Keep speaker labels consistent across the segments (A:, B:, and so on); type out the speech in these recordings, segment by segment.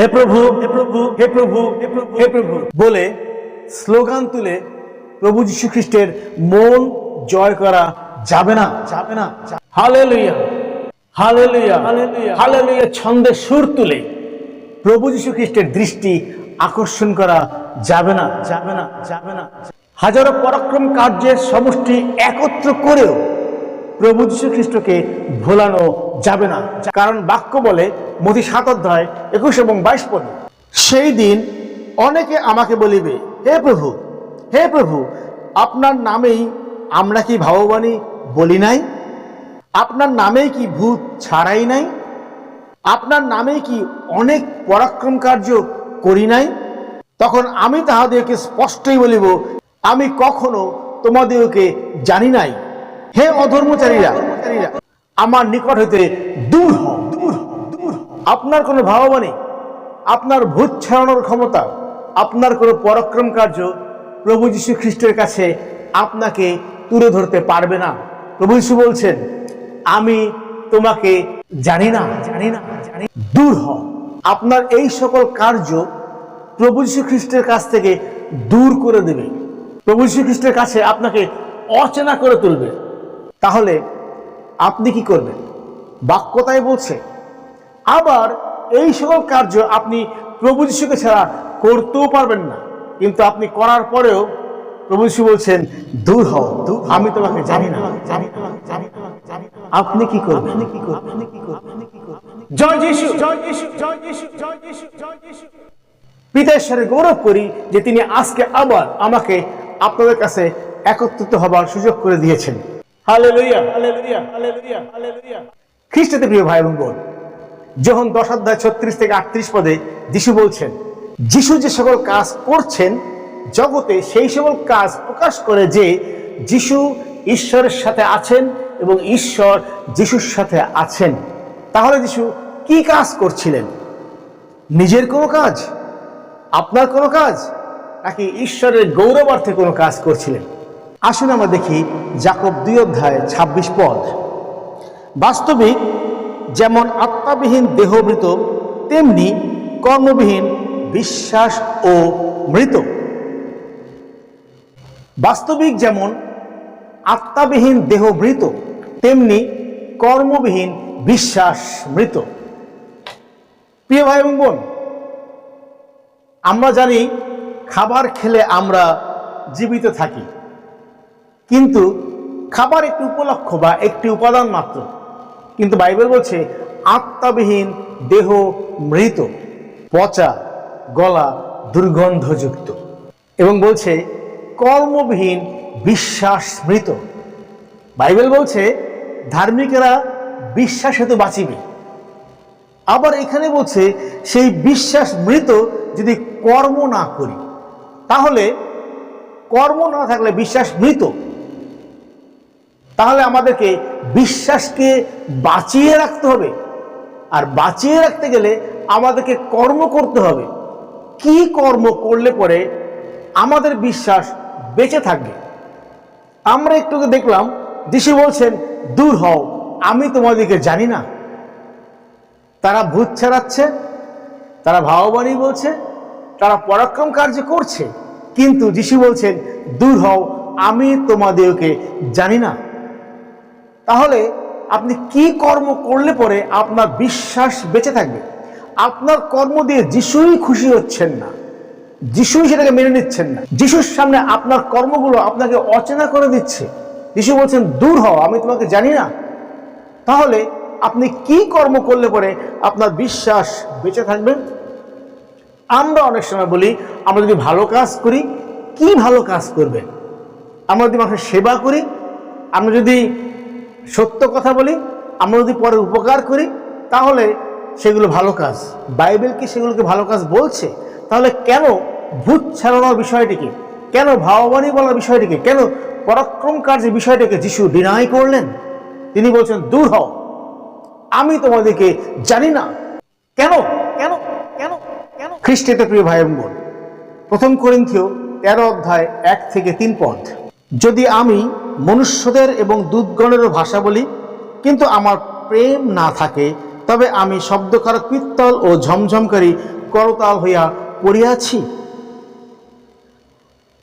A: হে প্রভু, হে প্রভু, হে প্রভু, হে প্রভু, হে প্রভু বলে স্লোগান তুলে প্রভু যীশু খ্রিস্টের মন জয় করা যাবে না, যাবে না। হালেলুয়া, হালেলুয়া, হালেলুয়া ছন্দে সুর তুলে প্রভু যীশু খ্রিস্টের দৃষ্টি আকর্ষণ করা যাবে না, যাবে না, যাবে না। হাজারো পরাক্রম কার্যের সমষ্টি একত্র করেও প্রভু যীশু খ্রিস্টকে ভোলানো যাবে না, কারণ বাক্য বলে মথি 7:21 এবং 22 পদ, সেই দিন অনেকে আমাকে বলিবে, হে প্রভু, হে প্রভু, আপনার নামেই আমরা কি ভগবানী বলি নাই? আপনার নামেই কি ভূত ছাড়াই নাই? আপনার নামেই কি অনেক পরাক্রম কার্য করি নাই? তখন আমি তাহাদেরকে স্পষ্টই বলিব, আমি কখনো তোমাদেরকে জানি নাই। হে অধর্মচারীরা, আমার নিকট হইতে দূর হও, দূর হও, দূর হও। আপনার কোনো ভগবানী, আপনার ভূত ছাড়ানোর ক্ষমতা, আপনার কোনো পরাক্রম কার্য প্রভু যীশু খ্রিস্টের কাছে আপনাকে তুলে ধরতে পারবে না। প্রভু যীশু বলছেন, আমি তোমাকে জানি না, জানি না, জানি। দূর হও। আপনার এই সকল কার্য প্রভু যীশু খ্রিস্টের কাছ থেকে দূর করে দেবে, প্রভু যীশু খ্রিস্টের কাছে আপনাকে অচেনা করে তুলবে। তাহলে আপনি কি করবেন? বাক্যতাই বলছে। আবার এই সকল কার্য আপনি প্রভু যীশুকে ছাড়া করতেও পারবেন না, কিন্তু আপনি করার পরেও প্রভু যীশু বলছেন, দূর হও, আমি তোমাকে জানি না। আপনি কি করবেন? জয় যিশু, জয় যিশু, জয় যিশু, জয় যিশু, জয় যিশু। পিতা ঈশ্বরে গৌরব করি যে তিনি আজকে আবার আমাকে আপনাদের কাছে একত্রিত হবার সুযোগ করে দিয়েছেন। Hallelujah, hallelujah, hallelujah, hallelujah. খ্রিস্টতে প্রিয় ভাই এবং বোন, যোহন 10:36-38 পদে যিশু বলছেন, যিশু যে সকল কাজ করছেন জগতে, সেই সকল কাজ প্রকাশ করে যে যিশু ঈশ্বরের সাথে আছেন এবং ঈশ্বর যিশুর সাথে আছেন। তাহলে যিশু কি কাজ করছিলেন? নিজের কোনো কাজ, আপনার কোনো কাজ, নাকি ঈশ্বরের গৌরবার্থে কোনো কাজ করছিলেন? আসুন আমরা দেখি যাকব 2:26 পদ। বাস্তবিক যেমন আত্মাবিহীন দেহমৃত, তেমনি কর্মবিহীন বিশ্বাস ও মৃত। বাস্তবিক যেমন আত্মাবিহীন দেহ মৃত, তেমনি কর্মবিহীন বিশ্বাস মৃত। প্রিয় ভাই এবং বোন, আমরা জানি খাবার খেলে আমরা জীবিত থাকি, কিন্তু খাবার একটি উপলক্ষ বা একটি উপাদান মাত্র। কিন্তু বাইবেল বলছে আত্মাবিহীন দেহ মৃত, পচা, গলা দুর্গন্ধযুক্ত, এবং বলছে কর্মবিহীন বিশ্বাস মৃত। বাইবেল বলছে ধার্মিকেরা বিশ্বাস হেতু বাঁচিবে। আবার এখানে বলছে সেই বিশ্বাস মৃত যদি কর্ম না করি। তাহলে কর্ম না থাকলে বিশ্বাস মৃত। তাহলে আমাদেরকে বিশ্বাসকে বাঁচিয়ে রাখতে হবে, আর বাঁচিয়ে রাখতে গেলে আমাদেরকে কর্ম করতে হবে। কি কর্ম করলে পরে আমাদের বিশ্বাস বেঁচে থাকবে? আমরা একটু দেখলাম যিশু বলছেন, দূর হও, আমি তোমাদেরকে জানি না। তারা ভূত ছাড়াচ্ছে, তারা ভগবানী বলছে, তারা পরাক্রম কার্য করছে, কিন্তু যিশু বলছেন, দূর হও, আমি তোমাদেরকে জানি না। তাহলে আপনি কি কর্ম করলে পরে আপনার বিশ্বাস বেঁচে থাকবে? আপনার কর্ম দিয়ে যিশুই খুশি হচ্ছেন না, যিশুই সেটাকে মেনে নিচ্ছেন না। যিশুর সামনে আপনার কর্মগুলো আপনাকে অচেনা করে দিচ্ছে। যিশু বলছেন, দূর হও, আমি তোমাকে জানি না। তাহলে আপনি কি কর্ম করলে পরে আপনার বিশ্বাস বেঁচে থাকবে? আমরা অনেক সময় বলি, আমরা যদি ভালো কাজ করি, কি ভালো কাজ করবেন? আমরা যদি মানুষের সেবা করি, আমরা যদি সত্য কথা বলি, আমরা যদি পরে উপকার করি, তাহলে সেগুলো ভালো কাজ। বাইবেল কি সেগুলোকে ভালো কাজ বলছে? তাহলে কেন ভূত ছাড়ানোর বিষয়টিকে, কেন ভগবানী বলার বিষয়টিকে, কেন পরাক্রম কার্যের বিষয়টাকে যিশু ডিনাই করলেন? তিনি বলছেন, দূর হও, আমি তোমাদেরকে জানি না। কেন কেন কেন কেন? খ্রিস্টীয় প্রিয় ভাই এবং বোন, 1 করিন্থীয় 13:1-3 পদ। যদি আমি মনুষ্যদের এবং দূতগণেরও ভাষা বলি, কিন্তু আমার প্রেম না থাকে, তবে আমি শব্দকারক পিত্তল ও ঝমঝমকারী করতাল হইয়া পড়িয়াছি।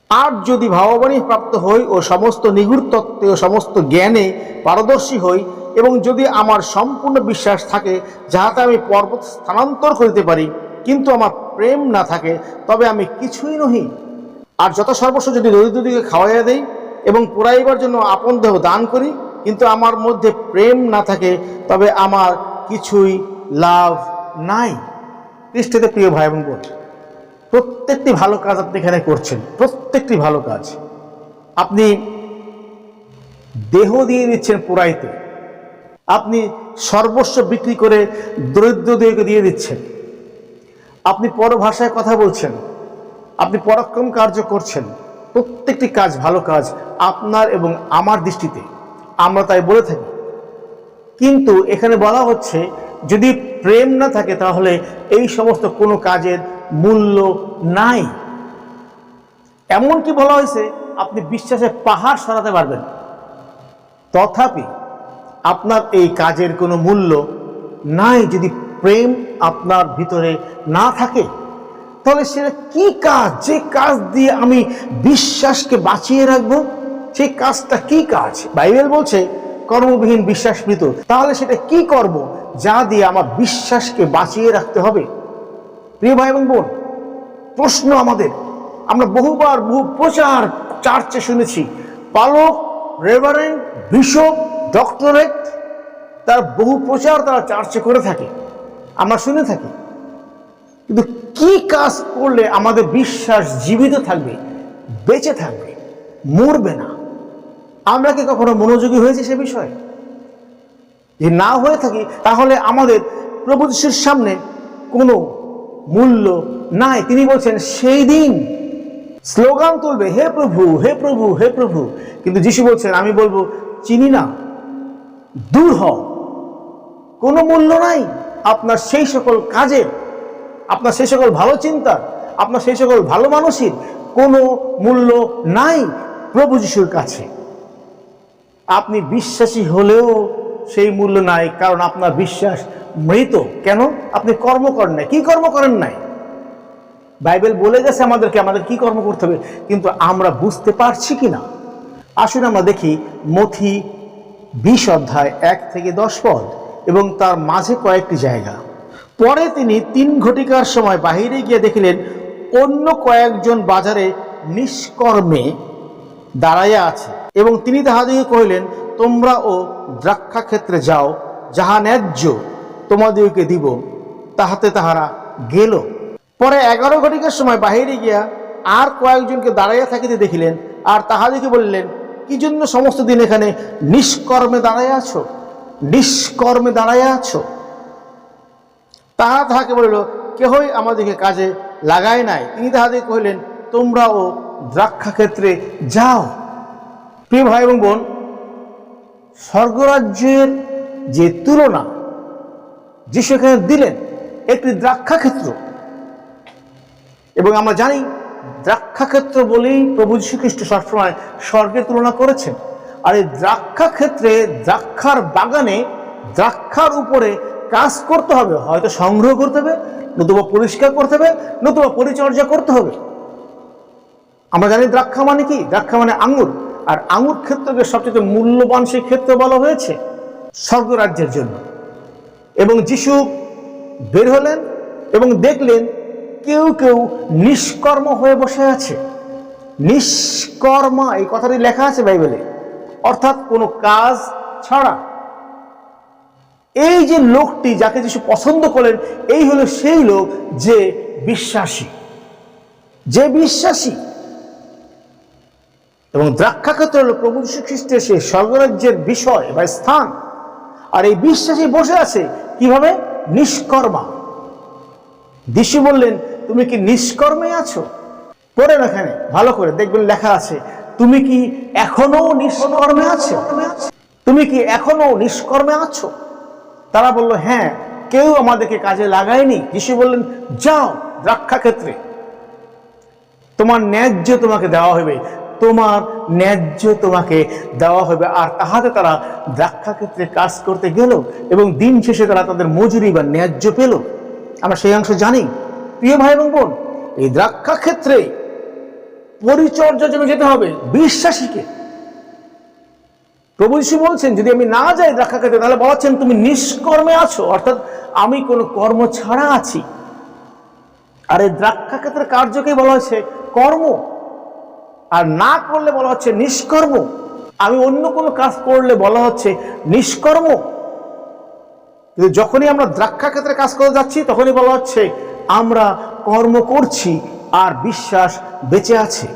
A: আর যদি ভাববাণী প্রাপ্ত হই ও সমস্ত নিগুড় তত্ত্বে ও সমস্ত জ্ঞানে পারদর্শী হই, এবং যদি আমার সম্পূর্ণ বিশ্বাস থাকে যাহাতে আমি পর্বত স্থানান্তর করিতে পারি, কিন্তু আমার প্রেম না থাকে, তবে আমি কিছুই নহি। আর যত সর্বস্ব যদি দরিদ্রদিকে খাওয়াইয়া দেই এবং পুরাইবার জন্য আপন দেহ দান করি, কিন্তু আমার মধ্যে প্রেম না থাকে, তবে আমার কিছুই লাভ নাই। খ্রিস্টতে প্রিয় ভাই এবং বোন, প্রত্যেকটি ভালো কাজ আপনি এখানে করছেন, প্রত্যেকটি ভালো কাজ। আপনি দেহ দিয়ে দিচ্ছেন পুরাইতে, আপনি সর্বস্ব বিক্রি করে দরিদ্রদেরকে দিয়ে দিচ্ছেন, আপনি পরভাষায় কথা বলছেন, আপনি পরাক্রম কার্য করছেন। প্রত্যেকটি কাজ ভালো কাজ আপনার এবং আমার দৃষ্টিতে, আমরা তাই বলে থাকি। কিন্তু এখানে বলা হচ্ছে যদি প্রেম না থাকে তাহলে এই সমস্ত কোনো কাজের মূল্য নাই। এমনকি বলা হয়েছে আপনি বিশ্বাসের পাহাড় সরাতে পারবেন, তথাপি আপনার এই কাজের কোনো মূল্য নাই যদি প্রেম আপনার ভিতরে না থাকে। তাহলে সেটা কি কাজ? যে কাজ দিয়ে আমি বিশ্বাসকে বাঁচিয়ে রাখবো, সেই কাজটা কি কাজ? বাইবেল বলছে কর্মবিহীন বিশ্বাস মৃত। তাহলে সেটা কি কর্ম যা দিয়ে আমার বিশ্বাসকে বাঁচিয়ে রাখতে হবে? প্রিয় ভাই এবং বোন, প্রশ্ন আমাদের, আমরা বহুবার বহু প্রচার চার্চে শুনেছি, পালক, রেভারেন্ড, বিশপ, ডক্টরেট, তার বহু প্রচার তারা চার্চে করে থাকে, আমরা শুনে থাকি। কিন্তু কি কাজ করলে আমাদের বিশ্বাস জীবিত থাকবে, বেঁচে থাকবে, মরবে না? আমরা কি কখনো মনোযোগী হয়েছি সে বিষয়ে? যে না হয়ে থাকি তাহলে আমাদের প্রভু যিশুর সামনে কোনো মূল্য নাই। তিনি বলছেন সেই দিন স্লোগান তুলবে, হে প্রভু, হে প্রভু, হে প্রভু। কিন্তু যিশু বলছেন আমি বলবো চিনি না, দূর হও। কোনো মূল্য নাই আপনার সেই সকল কাজের, আপনার সেই সকল ভালো চিন্তার, আপনার সেই সকল ভালো মানুষের কোনো মূল্য নাই প্রভু যিশুর কাছে। আপনি বিশ্বাসী হলেও সেই মূল্য নাই, কারণ আপনার বিশ্বাস মৃত। কেন? আপনি কর্ম করেন নাই। কি কর্ম করেন নাই? বাইবেল বলে গেছে আমাদেরকে আমাদের কি কর্ম করতে হবে, কিন্তু আমরা বুঝতে পারছি কিনা। আসুন আমরা দেখি মথি 20 অধ্যায় 1 থেকে 10 পদ এবং তার মাঝে কয়েকটি জায়গা। পরে তিনি 3 ঘটিকার সময় বাহিরে গিয়ে দেখিলেন অন্য কয়েকজন বাজারে নিষ্কর্মে দাঁড়াইয়া আছে, এবং তিনি তাহাদিগকে কহিলেন তোমরাও দ্রাক্ষা ক্ষেত্রে যাও, যাহা ন্যায্য তোমাদিগকে দিব। তাহাতে তাহারা গেল। পরে 11 ঘটিকার সময় বাহিরে গিয়া আর কয়েকজনকে দাঁড়াইয়া থাকিতে দেখিলেন, আর তাহাদিগকে বললেন কি জন্য সমস্ত দিন এখানে নিষ্কর্মে দাঁড়াইয়া আছো, নিষ্কর্মে দাঁড়াইয়া আছো? তাহারা তাহাকে বলিল কেহই আমাদেরকে কাজে লাগায় নাই। তিনি তাহাদিগকে কহিলেন তোমরাও দ্রাক্ষা ক্ষেত্রে যাও। প্রিয় ভাই এবং বোন, স্বর্গরাজ্যের যে তুলনা যিশু এখানে দিলেন একটি দ্রাক্ষা ক্ষেত্র, এবং আমরা জানি দ্রাক্ষা ক্ষেত্র বলেই প্রভু যীশু খ্রিস্ট সবসময় স্বর্গের তুলনা করেছেন। আর এই দ্রাক্ষা ক্ষেত্রে, দ্রাক্ষার বাগানে, দ্রাক্ষার উপরে কাজ করতে হবে, হয়তো সংগ্রহ করতে হবে, নতুবা পরিষ্কার করতে হবে, নতুবা পরিচর্যা করতে হবে। আমরা জানি দ্রাক্ষা মানে কি? দ্রাক্ষা মানে আঙুর, আর আঙুর ক্ষেত্রকে সবচেয়ে মূল্যবান সেই ক্ষেত্র বলা হয়েছে স্বর্গরাজ্যের জন্য। এবং যিশু বের হলেন এবং দেখলেন কেউ কেউ নিষ্কর্ম হয়ে বসে আছে। নিষ্কর্মা এই কথাটি লেখা আছে বাইবেলে, অর্থাৎ কোনো কাজ ছাড়া। এই যে লোকটি যাকে যিশু পছন্দ করলেন, এই হলো সেই লোক যে বিশ্বাসী, যে বিশ্বাসী। এবং দ্রাক্ষা ক্ষেত্র হলো প্রভু যীশু খ্রিস্টের সেই স্বর্গরাজ্যের বিষয় বা স্থান। আর এই বিশ্বাসী বসে আছে কিভাবে? নিষ্কর্মা। যিশু বললেন তুমি কি নিষ্কর্মে আছো? পড়েন এখানে ভালো করে দেখবেন লেখা আছে তুমি কি এখনো নিষ্কর্মে আছো? তুমি কি এখনো নিষ্কর্মে আছো? তারা বলল হ্যাঁ, কেউ আমাদেরকে কাজে লাগায়নি। যিশু বললেন যাও দ্রাক্ষা ক্ষেত্রে, তোমার ন্যায্য তোমাকে দেওয়া হবে, তোমার ন্যায্য তোমাকে দেওয়া হবে। আর তাহাতে তারা দ্রাক্ষা ক্ষেত্রে কাজ করতে গেল এবং দিন শেষে তারা তাদের মজুরি বা ন্যায্য পেল। আমরা সেই অংশ জানি। প্রিয় ভাই এবং বোন, এই দ্রাক্ষা ক্ষেত্রে পরিচর্যার জন্য যেতে হবে বিশ্বাসীকে। প্রভু যীশু বলছেন, যদি আমি না যাই দ্রাক্ষা ক্ষেত্রে, তাহলে বলাচ্ছেন তুমি নিষ্কর্মে আছো, অর্থাৎ আমি কোনো কর্ম ছাড়া আছি। আর এই দ্রাক্ষা ক্ষেত্রের কার্যকেই বলা হচ্ছে কর্ম, আর না করলে বলা হচ্ছে নিষ্কর্ম। আমি অন্য কোনো কাজ করলে বলা হচ্ছে নিষ্কর্ম। কিন্তু যখনই আমরা দ্রাক্ষা ক্ষেত্রে কাজ করে যাচ্ছি, তখনই বলা হচ্ছে আমরা কর্ম করছি আর বিশ্বাস বেঁচে আছে।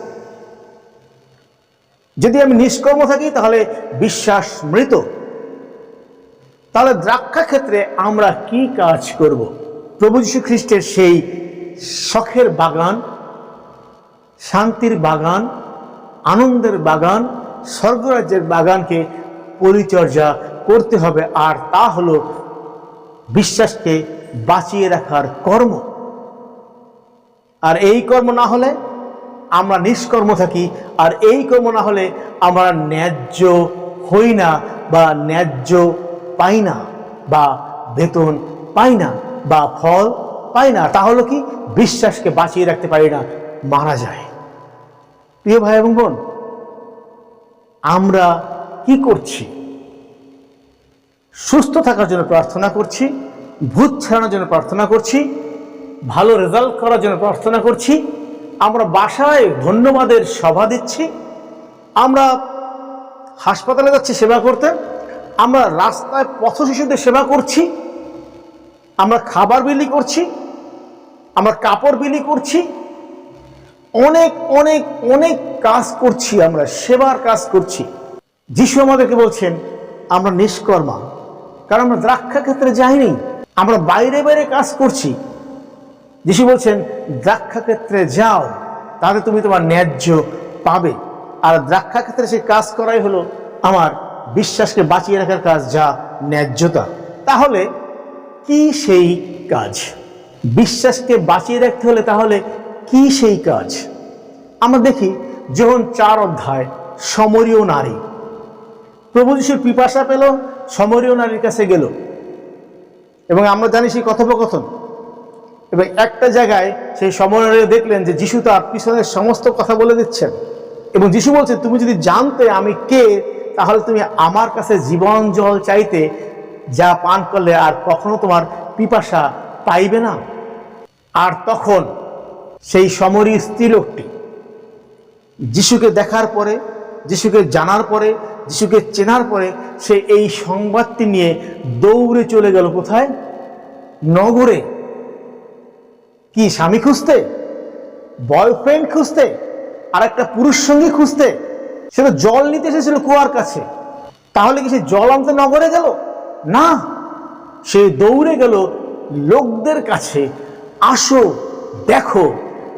A: যদি আমি নিষ্কর্ম থাকি তাহলে বিশ্বাস মৃত। তাহলে দ্রাক্ষা ক্ষেত্রে আমরা কি কাজ করব? প্রভু যীশু খ্রিস্টের সেই শখের বাগান, শান্তির বাগান, আনন্দের বাগান, স্বর্গরাজ্যের বাগানকে পরিচর্যা করতে হবে, আর তা হলো বিশ্বাসকে বাঁচিয়ে রাখার কর্ম। আর এই কর্ম না হলে আমরা নিষ্কর্ম থাকি, আর এই কর্ম না হলে আমরা ন্যায্য হই না, বা ন্যায্য পাই না, বা বেতন পাই না, বা ফল পাই না। তাহলে কি? বিশ্বাসকে বাঁচিয়ে রাখতে পারি না, মারা যায়। প্রিয় ভাই এবং বোন, আমরা কি করছি? সুস্থ থাকার জন্য প্রার্থনা করছি, ভূত ছাড়ানোর জন্য প্রার্থনা করছি, ভালো রেজাল্ট করার জন্য প্রার্থনা করছি, আমরা বাসায় ধন্যবাদের সভা দিচ্ছি, আমরা হাসপাতালে যাচ্ছি সেবা করতে, আমরা রাস্তায় পথ শিশুদের সেবা করছি, আমরা খাবার বিলি করছি, আমরা কাপড় বিলি করছি, অনেক অনেক অনেক কাজ করছি, আমরা সেবার কাজ করছি। যিশু আমাদেরকে বলছেন আমরা নিষ্কর্মা, কারণ আমরা দ্রাক্ষা ক্ষেত্রে যাইনি, আমরা বাইরে বাইরে কাজ করছি। যিশু বলছেন দ্রাক্ষা ক্ষেত্রে যাও, তাহলে তুমি তোমার ন্যায্য পাবে। আর দ্রাক্ষা ক্ষেত্রে সেই কাজ করাই হলো আমার বিশ্বাসকে বাঁচিয়ে রাখার কাজ, যা ন্যায্যতা। তাহলে কি সেই কাজ? বিশ্বাসকে বাঁচিয়ে রাখতে হলে তাহলে কি সেই কাজ? আমরা দেখি যখন 4 অধ্যায়, সমরীয় নারী, প্রভু যিশুর পিপাসা পেল, সমরীয় নারীর কাছে গেল, এবং আমরা জানি সেই কথোপকথন। এবং একটা জায়গায় সেই সমরীয় দেখলেন যে যিশু তার পিছনের সমস্ত কথা বলে দিচ্ছেন, এবং যিশু বলছেন তুমি যদি জানতে আমি কে, তাহলে তুমি আমার কাছে জীবন জল চাইতে, যা পান করলে আর কখনো তোমার পিপাসা পাইবে না। আর তখন সেই সমরী স্ত্রীলোকটি যিশুকে দেখার পরে, যিশুকে জানার পরে, যিশুকে চেনার পরে, সে এই সংবাদটি নিয়ে দৌড়ে চলে গেল কোথায়? নগরে। কি স্বামী খুঁজতে, বয়ফ্রেন্ড খুঁজতে, আর একটা পুরুষ সঙ্গী খুঁজতে? সে তো জল নিতে এসেছিল কুয়ার কাছে। তাহলে কি সে জল আনতে নগরে গেল? না, সে দৌড়ে গেল লোকদের কাছে, আসো দেখো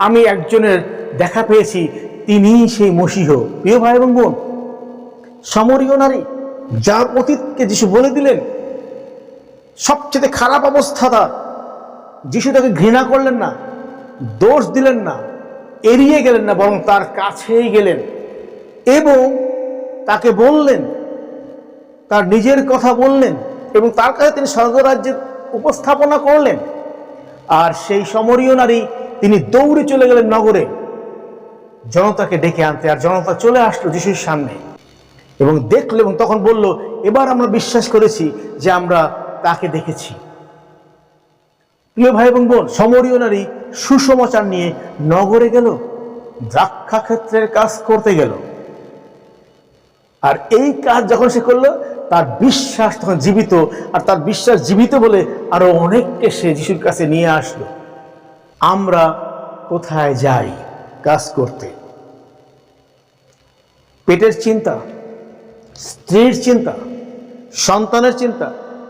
A: আমি একজনের দেখা পেয়েছি, তিনিই সেই মসীহ। প্রিয় ভাই এবং বোন, সমরীয় নারী, যার অতীতকে যিশু বলে দিলেন, সবচেয়ে খারাপ অবস্থা তার, যিশু তাকে ঘৃণা করলেন না, দোষ দিলেন না, এড়িয়ে গেলেন না, বরং তার কাছেই গেলেন এবং তাকে বললেন, তার নিজের কথা বললেন, এবং তার কাছে তিনি স্বর্গরাজ্যের উপস্থাপনা করলেন। আর সেই সমরীয় নারী, তিনি দৌড়ে চলে গেলেন নগরে জনতাকে ডেকে আনতে। আর জনতা চলে আসলো যিশুর সামনে এবং দেখলো, এবং তখন বলল, এবার আমরা বিশ্বাস করেছি যে আমরা তাকে দেখেছি। প্রিয় ভাই এবং বোন, সমরীয় নারী সুসমাচার নিয়ে নগরে গেল, দ্রাক্ষা ক্ষেত্রের কাজ করতে গেল। আর এই কাজ যখন সে করলো, তার বিশ্বাস তখন জীবিত, আর তার বিশ্বাস জীবিত বলে আরো অনেককে সে যিশুর কাছে নিয়ে আসলো। আমরা কোথায় যাই কাজ করতে? পেটের চিন্তা, স্ত্রীর চিন্তা, সন্তানের চিন্তা,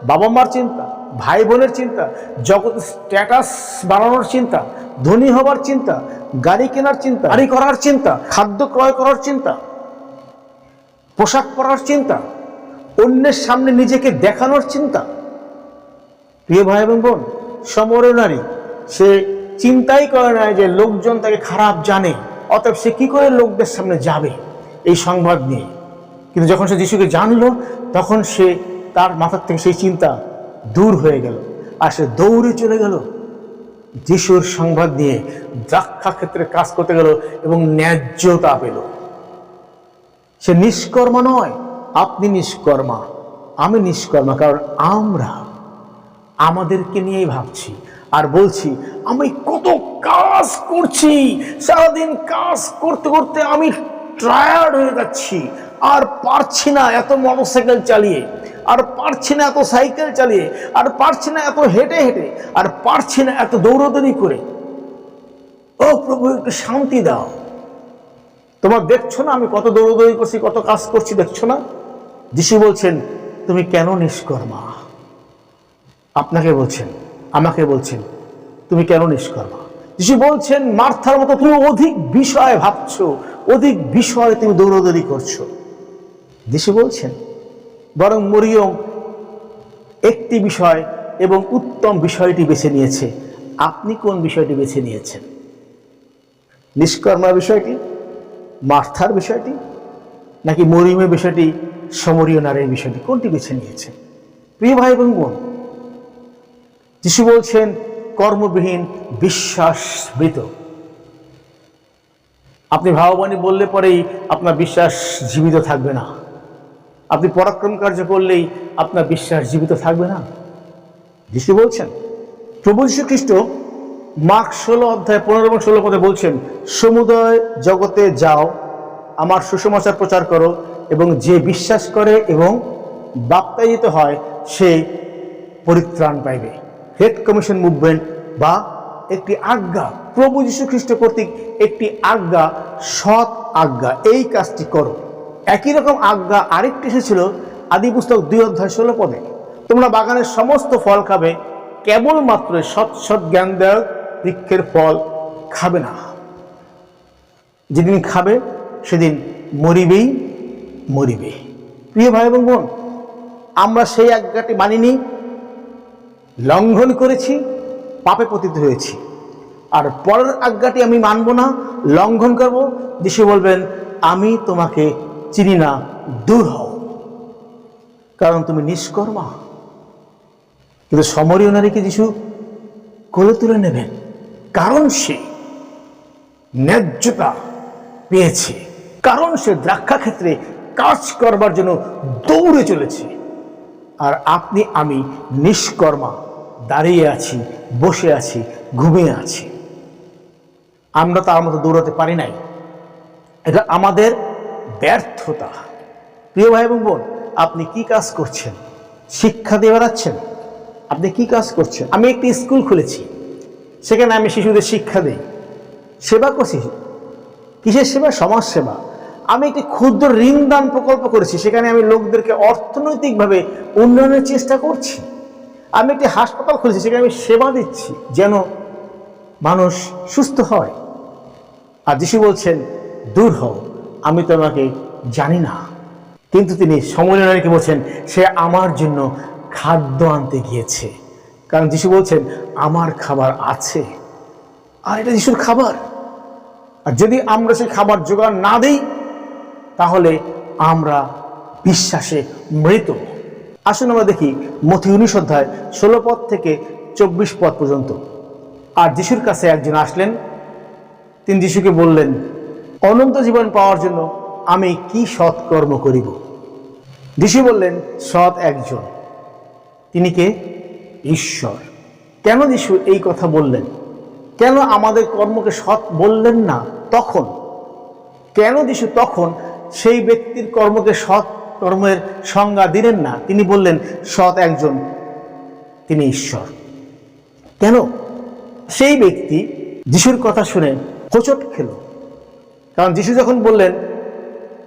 A: বাবা মার চিন্তা, ভাই বোনের চিন্তা, জগৎ স্ট্যাটাস বাড়ানোর চিন্তা, ধনী হবার চিন্তা, গাড়ি কেনার চিন্তা, গাড়ি করার চিন্তা, খাদ্য ক্রয় করার চিন্তা, পোশাক পরার চিন্তা, অন্যের সামনে নিজেকে দেখানোর চিন্তা। প্রিয় ভাই এবং বোন, সমরীয় নারী, সে চিন্তাই করে না যে লোকজন তাকে খারাপ জানে, অতএব সে কি করে লোকদের সামনে যাবে এই সংবাদ নিয়ে। কিন্তু যখন সে যিশুকে জানলো, তখন সে, তার মাথার থেকে সেই চিন্তা দূর হয়ে গেল, আর সে দৌড়ে চলে গেল যিশুর সংবাদ নিয়ে দ্রাক্ষা ক্ষেত্রে কাজ করতে গেল এবং ন্যায্যতা পেল। সে নিষ্কর্মা নয়, আপনি নিষ্কর্মা, আমি নিষ্কর্মা, কারণ আমরা আমাদেরকে নিয়েই ভাবছি আর বলছি আমি কত কাজ করছি, সারাদিন কাজ করতে করতে আমি টায়ার্ড হয়ে যাচ্ছি, আর পারছি না এত মোটরসাইকেল চালিয়ে, আর পারছি না এত সাইকেল চালিয়ে, আর পারছি না এত হেঁটে হেঁটে, আর পারছি না এত দৌড়দৌড়ি করে। ও প্রভু, একটু শান্তি দাও। তোমার দেখছো না আমি কত দৌড়দৌড়ি করছি, কত কাজ করছি, দেখছো না? যিশু বলছেন তুমি কেন নিষ্কর্মা? আপনাকে বলছেন, আমাকে বলছেন তুমি কেন নিষ্কর্মা? যিশু বলছেন মার্থার মতো তুমি অধিক বিষয় ভাবছো, অধিক বিষয়ে তুমি দৌড়দৌড়ি করছো। যিশু বলছেন বরং মরিয়ম একটি বিষয় এবং উত্তম বিষয়টি বেছে নিয়েছে। আপনি কোন বিষয়টি বেছে নিয়েছেন? নিষ্কর্মার বিষয়টি, মার্থার বিষয়টি, নাকি মরিয়মের বিষয়টি, সমরীয় নারীর বিষয়টি? কোনটি বেছে নিয়েছেন? প্রিয় ভাই এবং বোন, যিশু বলছেন কর্মবিহীন বিশ্বাস মৃত। আপনি ভাববাণী বললে পরেই আপনার বিশ্বাস জীবিত থাকবে না, আপনি পরাক্রম কার্য করলেই আপনার বিশ্বাস জীবিত থাকবে না। যিশু বলছেন, প্রভু যীশু খ্রিস্ট মার্ক 16 অধ্যায় 15 এবং 16 পদে বলছেন সমুদয় জগতে যাও, আমার সুসমাচার প্রচার করো, এবং যে বিশ্বাস করে এবং বাপ্তায়িত হয় সে পরিত্রাণ পাইবে। গ্রেট কমিশন মুভমেন্ট বা একটি আজ্ঞা, প্রভু যীশু খ্রিস্ট কর্তৃক একটি আজ্ঞা, সৎ আজ্ঞা, এই কাজটি করো। একই রকম আজ্ঞা আরেকটি এসেছিল আদি পুস্তক 2 অধ্যায় 16 পদে, তোমরা বাগানের সমস্ত ফল খাবে, কেবলমাত্র সৎ সৎ জ্ঞানদায়ক বৃক্ষের ফল খাবে না। যেদিন খাবে সেদিন মরিবেই মরিবে। প্রিয় ভাই এবং বোন, আমরা সেই আজ্ঞাটি মানিনি, লঙ্ঘন করেছি, পাপে পতিত হয়েছি। আর পরের আজ্ঞাটি আমি মানব না, লঙ্ঘন করব। যিশু বলবেন আমি তোমাকে চিনি না, দূর হও, কারণ তুমি নিষ্কর্মা। কিন্তু সমরীয় নারীকে যিশু কোলে তুলে নেবেন, কারণ সে ন্যায্যতা পেয়েছে, কারণ সে দ্রাক্ষা ক্ষেত্রে কাজ করবার জন্য দৌড়ে চলেছে। আর আপনি আমি নিষ্কর্মা, দাঁড়িয়ে আছি, বসে আছি, ঘুমিয়ে আছি। আমরা তার মতো দৌড়াতে পারি নাই, এটা আমাদের ব্যর্থতা। প্রিয় ভাই এবং বোন, আপনি কি কাজ করছেন? শিক্ষা দিয়ে বেড়াচ্ছেন? আপনি কি কাজ করছেন? আমি একটি স্কুল খুলেছি, সেখানে আমি শিশুদের শিক্ষা দিই, সেবা করছি। কিসের সেবা? সমাজ সেবা। আমি একটি ক্ষুদ্র ঋণদান প্রকল্প করেছি, সেখানে আমি লোকদেরকে অর্থনৈতিকভাবে উন্নয়নের চেষ্টা করছি। আমি একটি হাসপাতাল খুলেছি, সেখানে আমি সেবা দিচ্ছি যেন মানুষ সুস্থ হয়। আর যিশু বলছেন দূর হও, আমি তোমাকে জানি না। কিন্তু তিনি সমরীয় নারীকে বলছেন সে আমার জন্য খাদ্য আনতে গিয়েছে, কারণ যিশু বলছেন আমার খাবার আছে, আর এটা যিশুর খাবার। আর যদি আমরা সেই খাবার জোগাড় না দিই তাহলে আমরা বিশ্বাসে মৃত। আসুন আমরা দেখি মথি 19 অধ্যায় 16 পদ থেকে 24 পদ পর্যন্ত। আর যিশুর কাছে একজন আসলেন, তিনি যিশুকে বললেন অনন্ত জীবন পাওয়ার জন্য আমি কি সৎকর্ম করিব? যিশু বললেন সৎ একজন, তিনি কে? ঈশ্বর। কেন যিশু এই কথা বললেন? কেন আমাদের কর্মকে সৎ বললেন না তখন? কেন যিশু তখন সেই ব্যক্তির কর্মকে সৎ কর্মের সংজ্ঞা দিলেন না? তিনি বললেন সৎ একজন, তিনি ঈশ্বর। কেন? সেই ব্যক্তি যিশুর কথা শুনে হোঁচট খেল, কারণ যিশু যখন বললেন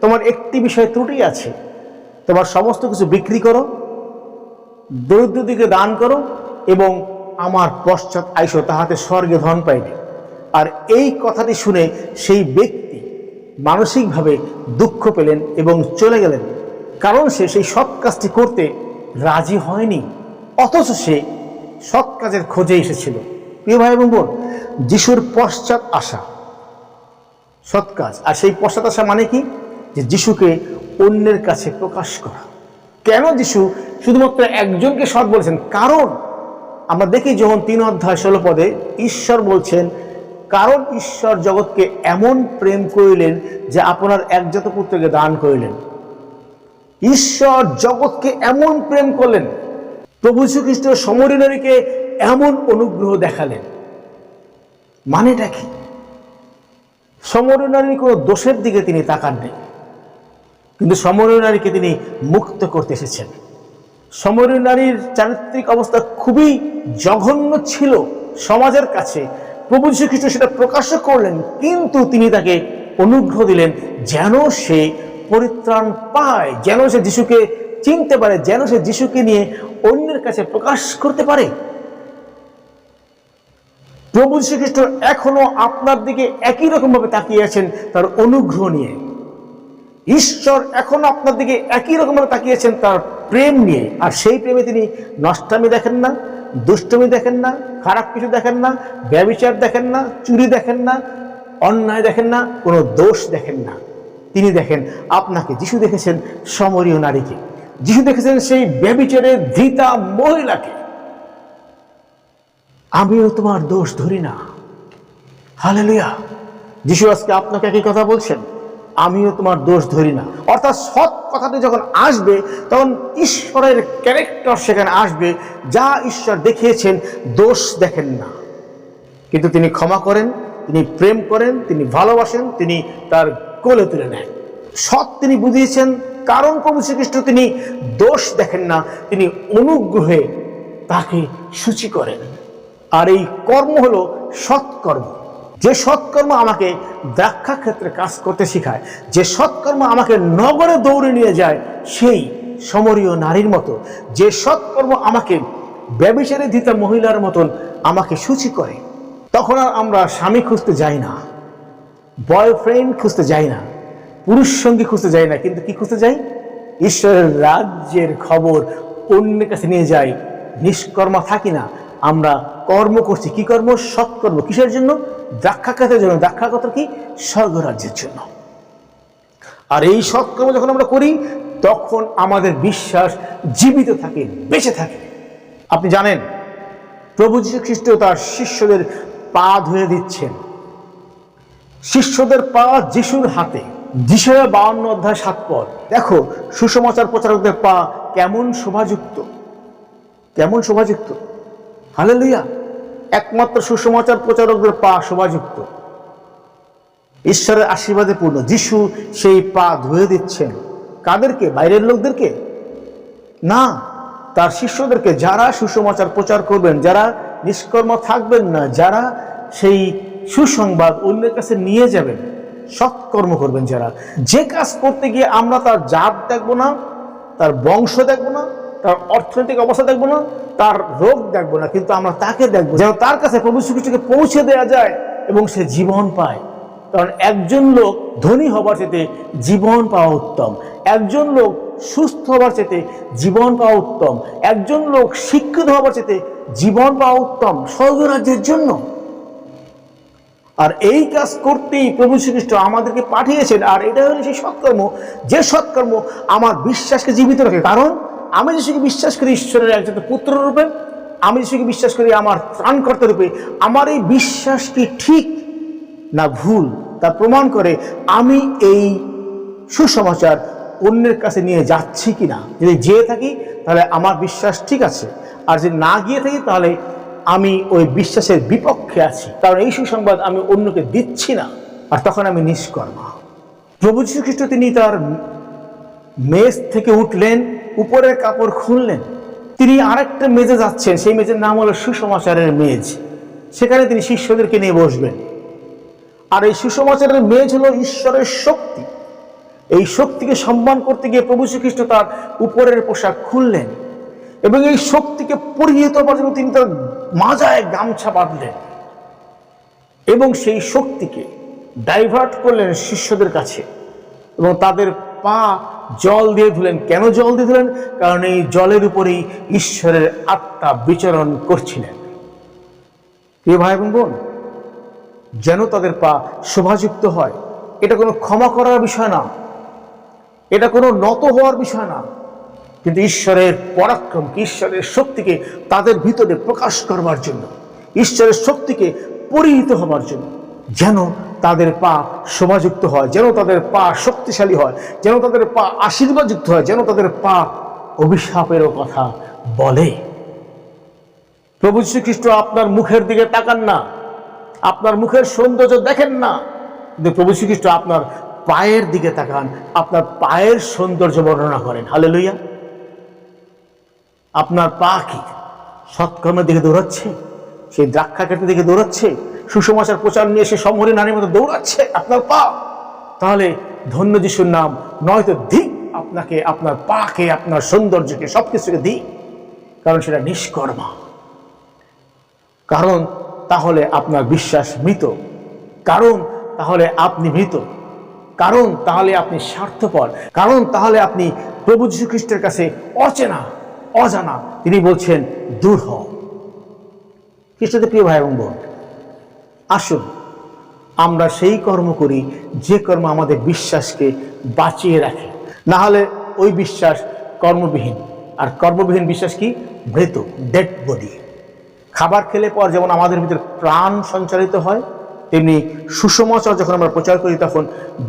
A: তোমার একটি বিষয়ে ত্রুটি আছে, তোমার সমস্ত কিছু বিক্রি করো, দরিদ্রদিকে দান করো, এবং আমার পশ্চাৎ আইসো, তাহাতে স্বর্গে ধন পাইবে। আর এই কথাটি শুনে সেই ব্যক্তি মানসিকভাবে দুঃখ পেলেন এবং চলে গেলেন, কারণ সে সেই সৎ কাজটি করতে রাজি হয়নি, অথচ সে সৎ কাজের খোঁজে এসেছিল। প্রিয় ভাই এবং বোন, যিশুর পশ্চাৎ আসা সৎ কাজ। আর সেই পশ্চাৎ আসা মানে কি? যে যিশুকে অন্যের কাছে প্রকাশ করা। কেন যিশু শুধুমাত্র একজনকে সৎ বলেছেন? কারণ আমরা দেখি যখন 3:16 ঈশ্বর বলছেন, কারণ ঈশ্বর জগৎকে এমন প্রেম করিলেন যে আপনার একজাত পুত্রকে দান করিলেন। ঈশ্বর জগৎকে এমন প্রেম করলেন, প্রভু যীশু খ্রিস্ট সমরী নারীকে এমন অনুগ্রহ দেখালেন। মানেটা কি? সমরী নারীর কোনো দোষের দিকে তিনি তাকাননি, কিন্তু সমরী নারীকে তিনি মুক্ত করতে এসেছেন। সমরী নারীর চারিত্রিক অবস্থা খুবই জঘন্য ছিল সমাজের কাছে। প্রভু যীশু খ্রিস্ট সেটা প্রকাশ করলেন, কিন্তু তিনি তাকে অনুগ্রহ দিলেন যেন সে পরিত্রাণ পায়, যেন সে যিশুকে চিনতে পারে, যেন সে যিশুকে নিয়ে অন্যের কাছে প্রকাশ করতে পারে। প্রভু যীশু খ্রিস্ট এখনো আপনার দিকে একই রকম ভাবে তাকিয়ে আছেন তার অনুগ্রহ নিয়ে। ঈশ্বর এখনো আপনার দিকে একই রকম ভাবে তাকিয়েছেন তার প্রেম নিয়ে। আর সেই প্রেমে তিনি নষ্টামি দেখেন না, দুষ্টমি দেখেন না, খারাপ কিছু দেখেন না, ব্যভিচার দেখেন না, চুরি দেখেন না, অন্যায় দেখেন না, কোনো দোষ দেখেন না। তিনি দেখেন আপনাকে। যিশু দেখেছেন সমরীয় নারীকে, যিশু দেখেছেন সেই ব্যভিচারের ধৃতা মহিলাকে। আমিও তোমার দোষ ধরি না। হালেলুয়া। যিশু আজকে আপনাকে একই কথা বলছেন, আমিও তোমার দোষ ধরি না। অর্থাৎ সৎ কথাটি যখন আসবে তখন ঈশ্বরের ক্যারেক্টার সেখানে আসবে, যা ঈশ্বর দেখিয়েছেন। দোষ দেখেন না, কিন্তু তিনি ক্ষমা করেন, তিনি প্রেম করেন, তিনি ভালোবাসেন, তিনি তার কোলে তুলে নেন। সৎ তিনি বুঝিয়েছেন, কারণ প্রভু শ্রীকৃষ্ণ তিনি দোষ দেখেন না, তিনি অনুগ্রহে তাকে সূচি করেন। আর এই কর্ম হলো সৎকর্ম। যে সৎকর্ম আমাকে দ্রাক্ষা ক্ষেত্রে কাজ করতে শেখায়, যে সৎকর্ম আমাকে নগরে দৌড়ে নিয়ে যায় সেই সমরীয় নারীর মতো, যে সৎকর্ম আমাকে ব্যভিচারে ধৃতা মহিলার মতন আমাকে সূচি করে। তখন আর আমরা স্বামী খুঁজতে যাই না, বয়ফ্রেন্ড খুঁজতে যাই না, পুরুষ সঙ্গী খুঁজতে যাই না, কিন্তু কি খুঁজতে যাই? ঈশ্বরের রাজ্যের খবর অন্যের কাছে নিয়ে যাই। নিষ্কর্মা থাকি না, আমরা কর্ম করছি। কি কর্ম? সৎকর্ম। কিসের জন্য? দ্রাক্ষাক্ষেতের জন্য। দ্রাক্ষাক্ষেত কি? স্বর্গরাজ্যের জন্য। আর এই সৎকর্ম যখন আমরা করি তখন আমাদের বিশ্বাস জীবিত থাকে, বেঁচে থাকে। আপনি জানেন প্রভু যীশু খ্রিস্ট তার শিষ্যদের পা ধুয়ে দিচ্ছেন। শিষ্যদের পা যিশুর হাতে। যিশায়া 52:7 দেখো সুসমাচার প্রচারকদের পা কেমন শোভাযুক্ত, কেমন শোভাযুক্ত। হালেলুয়া। একমাত্র সুসমাচার প্রচারকদের পা শোভাযুক্ত, ঈশ্বরের আশীর্বাদে পূর্ণ। যিশু সেই পা ধুয়ে দিচ্ছেন। কাদেরকে? বাইরের লোকদেরকে না, তার শিষ্যদেরকে, যারা সুসমাচার প্রচার করবেন, যারা নিষ্কর্ম থাকবেন না, যারা সেই সুসংবাদ অন্যের কাছে নিয়ে যাবেন, সৎকর্ম করবেন যারা। যে কাজ করতে গিয়ে আমরা তার জাত দেখব না, তার বংশ দেখব না, তার অর্থনৈতিক অবস্থা দেখবো না, তার রোগ দেখবো না, কিন্তু আমরা তাকে দেখবো যেন তার কাছে প্রভু যীশু খ্রিস্টকে পৌঁছে দেওয়া যায় এবং সে জীবন পায়। কারণ একজন লোক ধনী হবার চেয়ে জীবন পাওয়া উত্তম, একজন লোক সুস্থ হবার চেয়ে জীবন পাওয়া উত্তম, একজন লোক শিক্ষিত হবার চেয়ে জীবন পাওয়া উত্তম স্বর্গরাজ্যের জন্য। আর এই কাজ করতেই প্রভু শ্রীকৃষ্ণ আমাদেরকে পাঠিয়েছেন। আর এটা হলো সেই সৎকর্ম, যে সৎকর্ম আমার বিশ্বাসকে জীবিত রাখে। কারণ আমি যিশুকে বিশ্বাস করি ঈশ্বরের একজন পুত্র রূপে, আমি যিশুকে বিশ্বাস করি আমার ত্রাণকর্তা রূপে, আমার এই বিশ্বাস কি ঠিক না ভুল তা প্রমাণ করে আমি এই সুসমাচার অন্যের কাছে নিয়ে যাচ্ছি কিনা। যদি যেয়ে থাকি তাহলে আমার বিশ্বাস ঠিক আছে, আর যদি না গিয়ে থাকি তাহলে আমি ওই বিশ্বাসের বিপক্ষে আছি, কারণ এই সুসংবাদ আমি অন্যকে দিচ্ছি না, আর তখন আমি নিষ্কর্মা। প্রভু যীশু খ্রিস্ট তিনি তার মেজ থেকে উঠলেন, উপরের কাপড় খুললেন, তিনি আরেকটা মেজে যাচ্ছেন। সেই মেজের নাম হলো সুসমাচারের মেজ। সেখানে তিনি শিষ্যদেরকে নিয়ে বসবেন। আর এই সুসমাচারের মেজ হলো ঈশ্বরের শক্তি। এই শক্তিকে সম্মান করতে গিয়ে প্রভু শ্রীকৃষ্ণ তার উপরের পোশাক খুললেন এবং এই শক্তিকে পরিহিত হবার জন্য তিনি তার মাজায় গামছা বাঁধলেন এবং সেই শক্তিকে ডাইভার্ট করলেন শিষ্যদের কাছে এবং তাদের পা জল দিয়ে ধুলেন। কেন জল দিয়ে ধুলেন? কারণ এই জলের উপরেই ঈশ্বরের আত্মা বিচরণ করছিলেন। প্রিয় ভাই এবং বোন, যেন তাদের পা শোভাযুক্ত হয়। এটা কোনো ক্ষমা করার বিষয় না, এটা কোনো নত হওয়ার বিষয় না। কিন্তু ঈশ্বরের পরাক্রম, ঈশ্বরের শক্তিকে তাদের ভিতরে প্রকাশ করবার জন্য, ঈশ্বরের শক্তিকে পরিহিত হবার জন্য, যেন তাদের পা শোভাযুক্ত হয়, যেন তাদের পা শক্তিশালী হয়, যেন তাদের পা আশীর্বাদযুক্ত হয়, যেন তাদের পা অভিশাপেরও কথা বলে। প্রভু যীশু খ্রিস্ট আপনার মুখের দিকে তাকান না, আপনার মুখের সৌন্দর্য দেখেন না, কিন্তু প্রভু যীশু খ্রিস্ট আপনার পায়ের দিকে তাকান, আপনার পায়ের সৌন্দর্য বর্ণনা করেন। হালেলুয়া। আপনার পা কি সৎকর্মের দিকে দৌড়াচ্ছে? সেই দ্রাক্ষা ক্ষেতের দিকে দৌড়াচ্ছে? সুসমাচার প্রচার নিয়ে সে সমহরী নারীর মতো দৌড়াচ্ছে আপনার পা? তাহলে ধন্য যিশুর নাম, নয়তো দিক আপনাকে, আপনার পাকে, আপনার সৌন্দর্যকে, সবকিছুকে দিক, কারণ সেটা নিষ্কর্মা। কারণ তাহলে আপনার বিশ্বাস মৃত, কারণ তাহলে আপনি মৃত, কারণ তাহলে আপনি স্বার্থপর, কারণ তাহলে আপনি প্রভু যীশু খ্রিস্টের কাছে অচেনা, অজানা। তিনি বলছেন দূর হও। খ্রিস্টতে প্রিয় ভাই এবং বোন, আসুন আমরা সেই কর্ম করি যে কর্ম আমাদের বিশ্বাসকে বাঁচিয়ে রাখে। না হলে ওই বিশ্বাস কর্মবিহীন, আর কর্মবিহীন বিশ্বাস কি? মৃত, ডেড বডি। খাবার খেলে পর যেমন আমাদের ভিতরে প্রাণ সঞ্চারিত হয়, তেমনি সুসমাচার যখন আমরা প্রচার করি তখন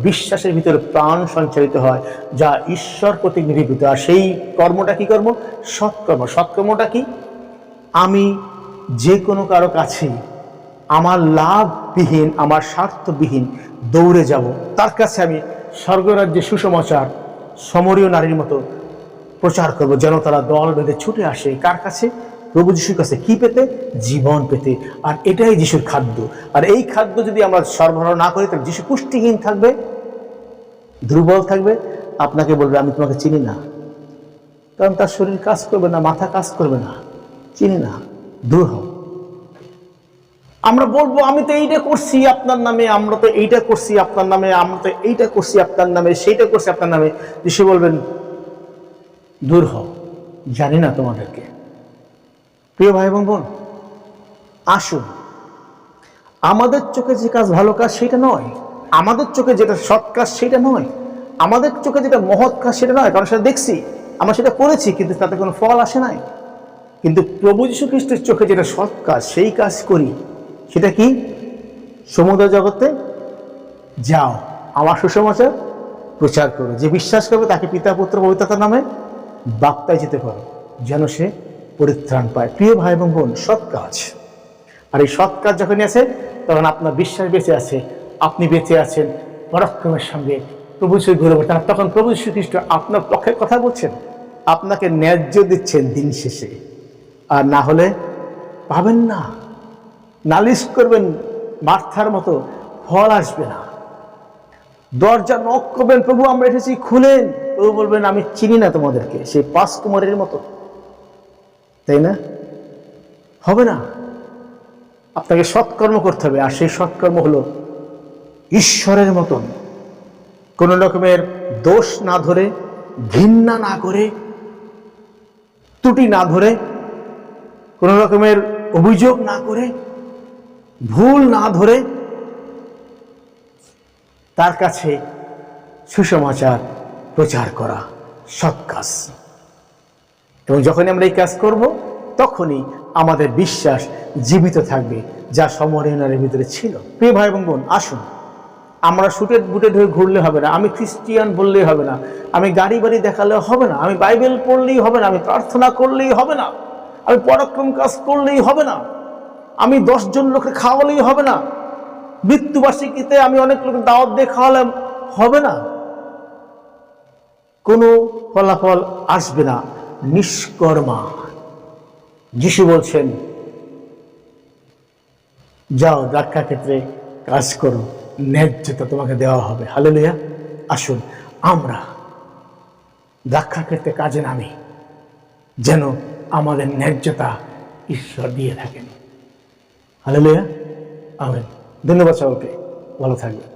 A: বিশ্বাসের ভিতরে প্রাণ সঞ্চারিত হয়, যা ঈশ্বর কর্তৃক নিরূপিত। আর সেই কর্মটা কি কর্ম? সৎকর্ম। সৎকর্মটা কি? আমি যে কোনো কারো কাছে আমার লাভবিহীন, আমার স্বার্থবিহীন দৌড়ে যাব, তার কাছে আমি স্বর্গরাজ্যে সুসমাচার সমরীয় নারীর মতো প্রচার করব, যেন তারা দল বেঁধে ছুটে আসে কার কাছে? প্রভু যিশুর কাছে। কি পেতে? জীবন পেতে। আর এটাই যিশুর খাদ্য। আর এই খাদ্য যদি আমরা সরবরাহ না করি, তাহলে যিশু পুষ্টিহীন থাকবে, দুর্বল থাকবে, আপনাকে বলবে আমি তোমাকে চিনি না, কারণ তার শরীর কাজ করবে না, মাথা কাজ করবে না, চিনি না, দূর হও। আমরা বলবো আমি তো এইটা করছি আপনার নামে, আমরা তো এইটা করছি আপনার নামে, আমরা তো এইটা করছি আপনার নামে, সেইটা করছি আপনার নামে। যিশু বলবেন দূর হও, জানি না তোমাদেরকে। প্রিয় ভাই এবং বোন, আসুন আমাদের চোখে যে কাজ ভালো কাজ সেটা নয়, আমাদের চোখে যেটা সৎ কাজ সেটা নয়, আমাদের চোখে যেটা মহৎ কাজ সেটা নয়, কারণ সেটা দেখছি, আমরা সেটা করেছি, কিন্তু তাতে কোনো ফল আসে নাই। কিন্তু প্রভু যীশু খ্রিস্টের চোখে যেটা সৎ কাজ, সেই কাজ করি। সেটা কি? সমুদ্র জগতে যাও, আমার সুসমাচার প্রচার করো, যে বিশ্বাস করবে তাকে পিতা পুত্র পবিত্রতার নামে বাপ্তায় যেতে পারো, যেন সে পরিত্রাণ পায়। প্রিয় ভাই এবং বোন, সৎ কাজ। আর এই সৎ কাজ যখনই আছে, তখন আপনার বিশ্বাস বেঁচে আছে, আপনি বেঁচে আছেন পরাক্রমের সঙ্গে, প্রভু যীশু ঘুরে বলছেন। তখন প্রভু যীশু খ্রিস্ট আপনার পক্ষে কথা বলছেন, আপনাকে ন্যায্য দিচ্ছেন দিন শেষে। আর না হলে পাবেন না, নালিশ করবেন মার্থার মতো, ফল আসবে না। দরজা নক করবেন, প্রভু আমরা এসেছি খুলেন, প্রভু বলবেন আমি চিনি না তোমাদেরকে, সেই 5 কুমারের মতো, তাই না? হবে না। আপনাকে সৎকর্ম করতে হবে, আর সেই সৎকর্ম হলো ঈশ্বরের মতন কোন রকমের দোষ না ধরে, ঘৃণা না করে, ত্রুটি না ধরে, কোন রকমের অভিযোগ না করে, ভুল না ধরে তার কাছে সুসমাচার প্রচার করা সৎ কাজ। এবং যখনই আমরা এই কাজ করব, তখনই আমাদের বিশ্বাস জীবিত থাকবে, যা সমরণের ভিতরে ছিল। প্রিয় ভাই এবং বোন, আসুন আমরা সুটেড বুটেড হয়ে ঘুরলে হবে না, আমি খ্রিস্টিয়ান বললেই হবে না, আমি গাড়ি বাড়ি দেখালেও হবে না, আমি বাইবেল পড়লেই হবে না, আমি প্রার্থনা করলেই হবে না, আমি পরাক্রম কাজ করলেই হবে না, আমি 10 জন লোককে খাওয়ালেই হবে না, মৃত্যুবার্ষিকীতে আমি অনেক লোকের দাওয়াত দিয়ে খাওয়ালাম হবে না, কোনো ফলাফল আসবে না, নিষ্কর্মা। যিশু বলছেন যাও দ্রাক্ষা ক্ষেত্রে কাজ করো, ন্যায্যতা তোমাকে দেওয়া হবে। হালেলুয়া। আসুন আমরা দ্রাক্ষা ক্ষেত্রে কাজে নামি, যেন আমাদের ন্যায্যতা ঈশ্বর দিয়ে থাকেন। হালেলুয়া। আমেন। ধন্যবাদ সকলকে, ভালো থাকবেন।